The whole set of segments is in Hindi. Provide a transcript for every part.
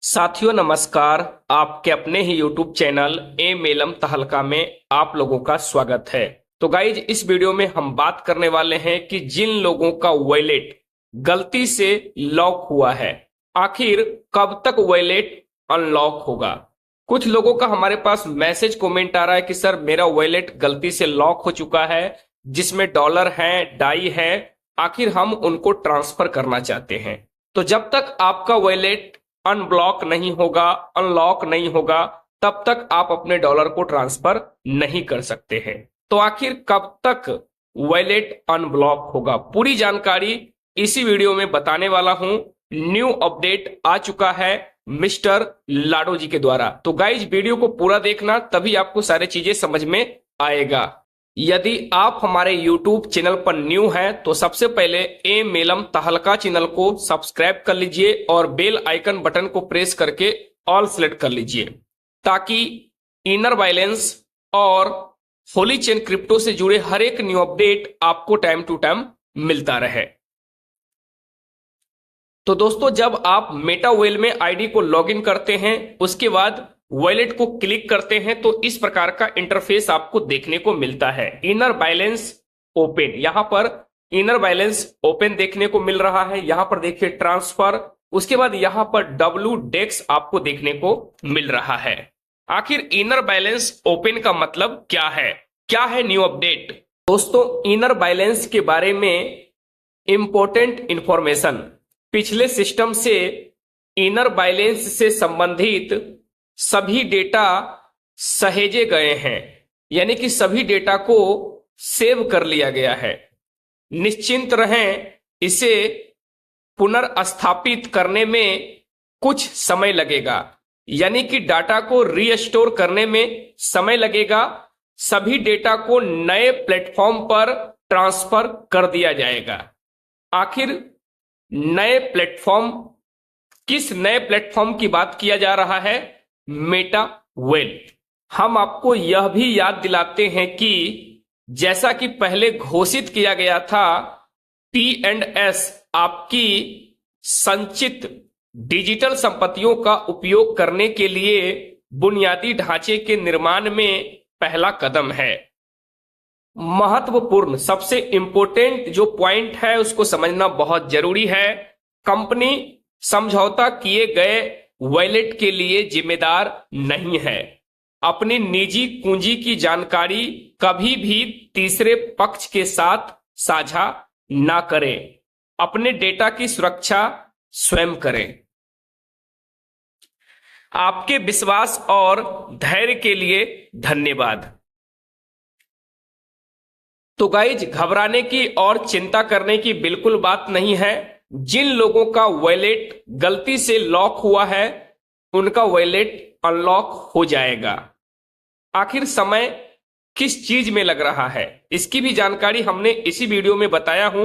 साथियों नमस्कार। आपके अपने ही YouTube चैनल ए मेलम तहलका में आप लोगों का स्वागत है। तो गाइज इस वीडियो में हम बात करने वाले हैं कि जिन लोगों का वॉलेट गलती से लॉक हुआ है आखिर कब तक वॉलेट अनलॉक होगा। कुछ लोगों का हमारे पास मैसेज कमेंट आ रहा है कि सर मेरा वॉलेट गलती से लॉक हो चुका है जिसमें डॉलर है, डाई है, आखिर हम उनको ट्रांसफर करना चाहते हैं। तो जब तक आपका वॉलेट अनब्लॉक नहीं होगा, अनलॉक नहीं होगा, तब तक आप अपने डॉलर को ट्रांसफर नहीं कर सकते हैं। तो आखिर कब तक वॉलेट अनब्लॉक होगा, पूरी जानकारी इसी वीडियो में बताने वाला हूं। न्यू अपडेट आ चुका है मिस्टर लाडो जी के द्वारा। तो गाइज वीडियो को पूरा देखना, तभी आपको सारी चीजें समझ में आएगा। यदि आप हमारे YouTube चैनल पर न्यू हैं तो सबसे पहले ए मेलम तहलका चैनल को सब्सक्राइब कर लीजिए और बेल आइकन बटन को प्रेस करके ऑल सेलेक्ट कर लीजिए ताकि इनर बैलेंस और होली चेन क्रिप्टो से जुड़े हर एक न्यू अपडेट आपको टाइम टू टाइम मिलता रहे। तो दोस्तों जब आप मेटा वेल में आईडी को लॉगिन करते हैं उसके बाद वॉलेट को क्लिक करते हैं तो इस प्रकार का इंटरफेस आपको देखने को मिलता है। इनर बैलेंस ओपन, यहां पर इनर बैलेंस ओपन देखने को मिल रहा है। यहां पर देखिए ट्रांसफर, उसके बाद यहां पर डब्ल्यू डेक्स आपको देखने को मिल रहा है। आखिर इनर बैलेंस ओपन का मतलब क्या है, क्या है न्यू अपडेट। दोस्तों इनर बैलेंस के बारे में इंपॉर्टेंट इंफॉर्मेशन, पिछले सिस्टम से इनर बैलेंस से संबंधित सभी डेटा सहेजे गए हैं, यानी कि सभी डेटा को सेव कर लिया गया है। निश्चिंत रहें, इसे पुनर्स्थापित करने में कुछ समय लगेगा, यानी कि डाटा को रीस्टोर करने में समय लगेगा। सभी डेटा को नए प्लेटफॉर्म पर ट्रांसफर कर दिया जाएगा। आखिर नए प्लेटफॉर्म, किस नए प्लेटफॉर्म की बात किया जा रहा है? Meta well. हम आपको यह भी याद दिलाते हैं कि जैसा कि पहले घोषित किया गया था, P&S आपकी संचित डिजिटल संपत्तियों का उपयोग करने के लिए बुनियादी ढांचे के निर्माण में पहला कदम है। महत्वपूर्ण, सबसे इंपॉर्टेंट जो पॉइंट है उसको समझना बहुत जरूरी है। कंपनी समझौता किए गए वॉलेट के लिए जिम्मेदार नहीं है। अपनी निजी कुंजी की जानकारी कभी भी तीसरे पक्ष के साथ साझा ना करें। अपने डेटा की सुरक्षा स्वयं करें। आपके विश्वास और धैर्य के लिए धन्यवाद। तो गाइज घबराने की और चिंता करने की बिल्कुल बात नहीं है। जिन लोगों का वॉलेट गलती से लॉक हुआ है उनका वॉलेट अनलॉक हो जाएगा। आखिर समय किस चीज में लग रहा है इसकी भी जानकारी हमने इसी वीडियो में बताया हूं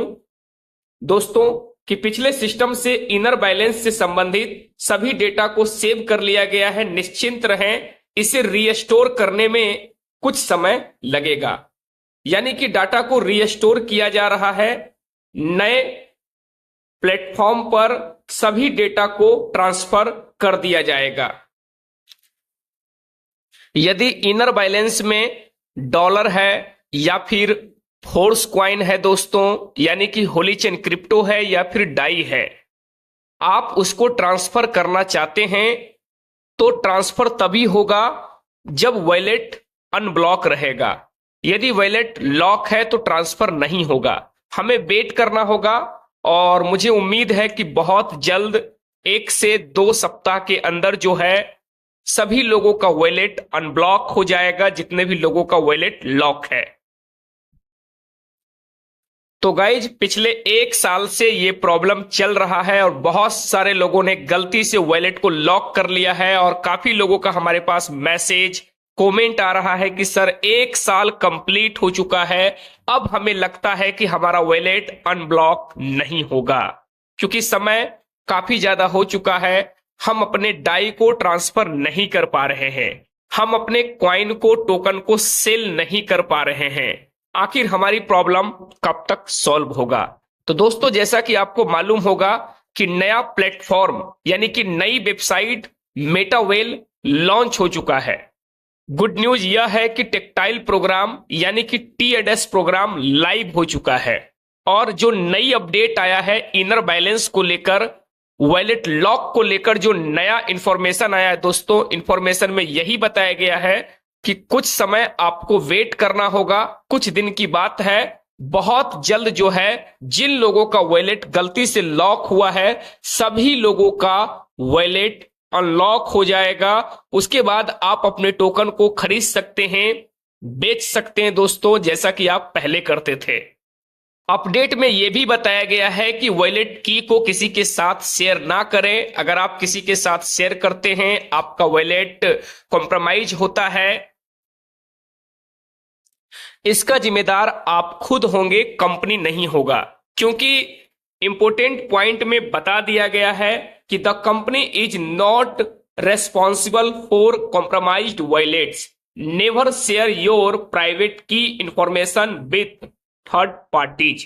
दोस्तों कि पिछले सिस्टम से इनर बैलेंस से संबंधित सभी डेटा को सेव कर लिया गया है। निश्चिंत रहें, इसे रीस्टोर करने में कुछ समय लगेगा, यानी कि डाटा को रीस्टोर किया जा रहा है। नए प्लेटफॉर्म पर सभी डेटा को ट्रांसफर कर दिया जाएगा। यदि इनर बैलेंस में डॉलर है या फिर फोर्स कॉइन है दोस्तों, यानी कि होली चेन क्रिप्टो है या फिर डाई है, आप उसको ट्रांसफर करना चाहते हैं तो ट्रांसफर तभी होगा जब वॉलेट अनब्लॉक रहेगा। यदि वॉलेट लॉक है तो ट्रांसफर नहीं होगा। हमें वेट करना होगा और मुझे उम्मीद है कि बहुत जल्द 1 से 2 सप्ताह के अंदर जो है सभी लोगों का वॉलेट अनब्लॉक हो जाएगा, जितने भी लोगों का वॉलेट लॉक है। तो गाइज पिछले 1 साल से ये प्रॉब्लम चल रहा है और बहुत सारे लोगों ने गलती से वॉलेट को लॉक कर लिया है और काफी लोगों का हमारे पास मैसेज कमेंट आ रहा है कि सर 1 साल कंप्लीट हो चुका है, अब हमें लगता है कि हमारा वॉलेट अनब्लॉक नहीं होगा क्योंकि समय काफी ज्यादा हो चुका है। हम अपने डाई को ट्रांसफर नहीं कर पा रहे हैं, हम अपने कॉइन को, टोकन को सेल नहीं कर पा रहे हैं। आखिर हमारी प्रॉब्लम कब तक सॉल्व होगा? तो दोस्तों जैसा कि आपको मालूम होगा कि नया प्लेटफॉर्म यानी कि नई वेबसाइट मेटावेल लॉन्च हो चुका है। गुड न्यूज यह है कि टेक्टाइल प्रोग्राम यानी कि TADS प्रोग्राम लाइव हो चुका है और जो नई अपडेट आया है इनर बैलेंस को लेकर, वॉलेट लॉक को लेकर जो नया इंफॉर्मेशन आया है दोस्तों, इंफॉर्मेशन में यही बताया गया है कि कुछ समय आपको वेट करना होगा, कुछ दिन की बात है। बहुत जल्द जो है जिन लोगों का वॉलेट गलती से लॉक हुआ है सभी लोगों का वॉलेट अनलॉक हो जाएगा। उसके बाद आप अपने टोकन को खरीद सकते हैं, बेच सकते हैं दोस्तों, जैसा कि आप पहले करते थे। अपडेट में यह भी बताया गया है कि वॉलेट की को किसी के साथ शेयर ना करें। अगर आप किसी के साथ शेयर करते हैं आपका वॉलेट कॉम्प्रोमाइज होता है। इसका जिम्मेदार आप खुद होंगे, कंपनी नहीं होगा, क्योंकि इंपोर्टेंट पॉइंट में बता दिया गया है कि the company is not responsible for compromised wallets, never share your private key information with third parties,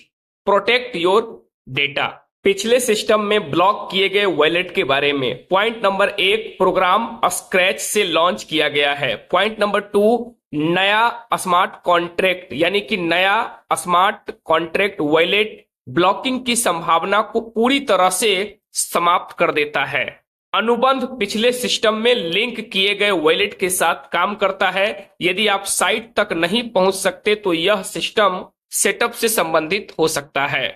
protect your data. पिछले सिस्टम में ब्लॉक किए गए वॉलेट के बारे में पॉइंट नंबर 1 प्रोग्राम स्क्रैच से लॉन्च किया गया है। पॉइंट नंबर 2 नया स्मार्ट कॉन्ट्रैक्ट यानी कि नया स्मार्ट कॉन्ट्रैक्ट वॉलेट ब्लॉकिंग की संभावना को पूरी तरह से समाप्त कर देता है। अनुबंध पिछले सिस्टम में लिंक किए गए वॉलेट के साथ काम करता है। यदि आप साइट तक नहीं पहुंच सकते तो यह सिस्टम सेटअप से संबंधित हो सकता है।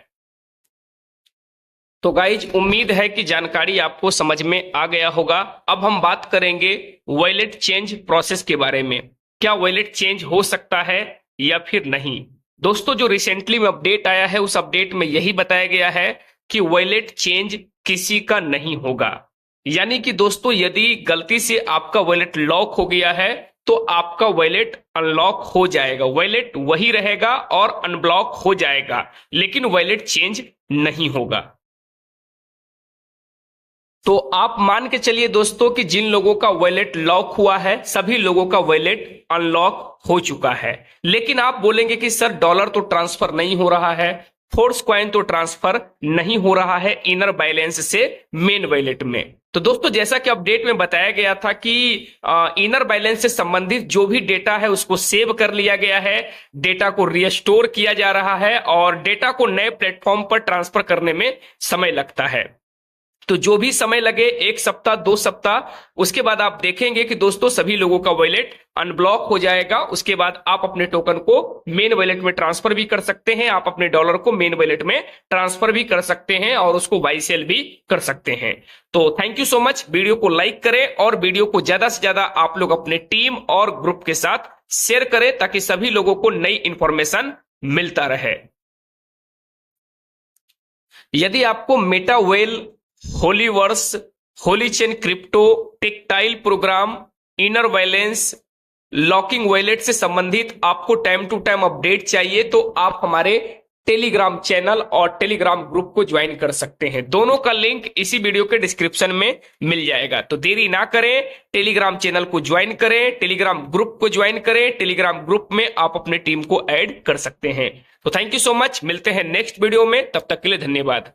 तो गाइज उम्मीद है कि जानकारी आपको समझ में आ गया होगा। अब हम बात करेंगे वॉलेट चेंज प्रोसेस के बारे में। क्या वॉलेट चेंज हो सकता है या फिर नहीं? दोस्तों जो रिसेंटली में अपडेट आया है उस अपडेट में यही बताया गया है कि वॉलेट चेंज किसी का नहीं होगा। यानी कि दोस्तों यदि गलती से आपका वॉलेट लॉक हो गया है तो आपका वॉलेट अनलॉक हो जाएगा, वॉलेट वही रहेगा और अनब्लॉक हो जाएगा, लेकिन वॉलेट चेंज नहीं होगा। तो आप मान के चलिए दोस्तों कि जिन लोगों का वॉलेट लॉक हुआ है सभी लोगों का वॉलेट अनलॉक हो चुका है। लेकिन आप बोलेंगे कि सर डॉलर तो ट्रांसफर नहीं हो रहा है, फोर्स कॉइन तो ट्रांसफर नहीं हो रहा है इनर बैलेंस से मेन वॉलेट में। तो दोस्तों जैसा कि अपडेट में बताया गया था कि इनर बैलेंस से संबंधित जो भी डेटा है उसको सेव कर लिया गया है, डेटा को रिस्टोर किया जा रहा है और डेटा को नए प्लेटफॉर्म पर ट्रांसफर करने में समय लगता है। तो जो भी समय लगे 1 सप्ताह 2 सप्ताह, उसके बाद आप देखेंगे कि दोस्तों सभी लोगों का वॉलेट अनब्लॉक हो जाएगा। उसके बाद आप अपने टोकन को मेन वॉलेट में ट्रांसफर भी कर सकते हैं, आप अपने डॉलर को मेन वॉलेट में ट्रांसफर भी कर सकते हैं और उसको बाई सेल भी कर सकते हैं। तो thank you so much. Video को लाइक करें और वीडियो को ज्यादा से ज्यादा आप लोग अपने टीम और ग्रुप के साथ शेयर करें ताकि सभी लोगों को नई इंफॉर्मेशन मिलता रहे। यदि आपको मेटावेल, होलीवर्स, होलीचेन क्रिप्टो, टेक्टाइल program, inner balance, locking wallet से संबंधित आपको टाइम टू टाइम अपडेट चाहिए तो आप हमारे टेलीग्राम चैनल और टेलीग्राम ग्रुप को ज्वाइन कर सकते हैं। दोनों का लिंक इसी वीडियो के डिस्क्रिप्शन में मिल जाएगा। तो देरी ना करें, टेलीग्राम चैनल को ज्वाइन करें, टेलीग्राम ग्रुप को ज्वाइन करें। टेलीग्राम ग्रुप में आप अपने टीम को ऐड कर सकते हैं। तो थैंक यू सो मच। मिलते हैं नेक्स्ट वीडियो में, तब तक के लिए धन्यवाद।